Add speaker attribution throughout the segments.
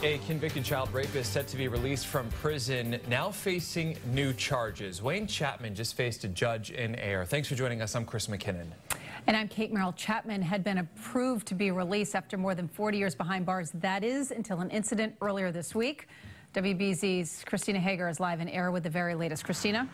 Speaker 1: A convicted child rapist set to be released from prison, now facing new charges. Wayne Chapman just faced a judge in Ayer. Thanks for joining us. I'm Chris McKinnon.
Speaker 2: And I'm Kate Merrill. Chapman had been approved to be released after more than 40 years behind bars. That is until an incident earlier this week. WBZ's Christina Hager is live in Ayer with the very latest. Christina?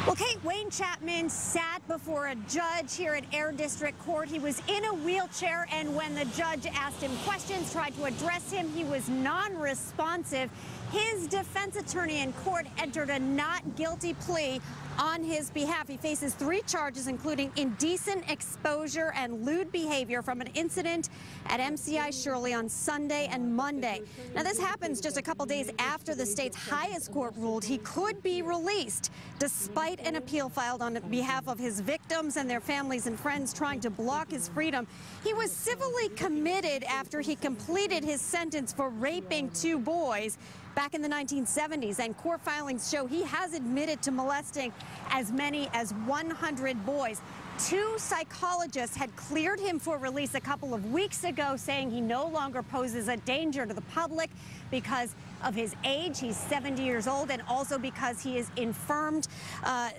Speaker 3: Well, Kate, Wayne Chapman sat before a judge here at Ayer District Court. He was in a wheelchair, and when the judge asked him questions, tried to address him, he was non-responsive. His defense attorney in court entered a not guilty plea on his behalf. He faces 3 charges, including indecent exposure and lewd behavior from an incident at mci-Shirley on Sunday and Monday. Now, this happens just a couple days after the state's highest court ruled he could be released, despite an appeal filed on behalf of his victims and their families and friends trying to block his freedom. He was civilly committed after he completed his sentence for raping 2 boys back in the 1970s, and court filings show he has admitted to molesting as many as 100 boys. 2 psychologists had cleared him for release a couple of weeks ago, saying he no longer poses a danger to the public because of his age. He's 70 years old, and also because he is infirmed.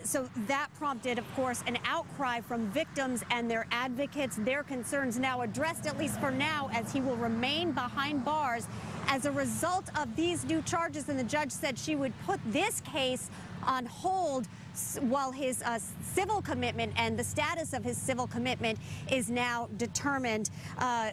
Speaker 3: So that prompted, of course, an outcry from victims and their advocates. Their concerns now addressed, at least for now, as he will remain behind bars as a result of these new charges. And the judge said she would put this case on hold while his civil commitment and the status of his civil commitment is now determined.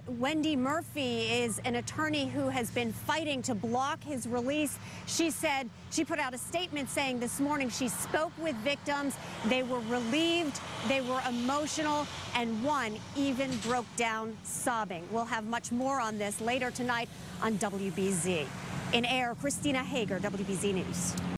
Speaker 3: Wendy Murphy is an attorney who has been fighting to block his release. She said she put out a statement saying this morning she spoke with victims. They were relieved, they were emotional, and one even broke down sobbing. We'll have much more on this later tonight on WBZ. In Ayer, Christina Hager, WBZ News.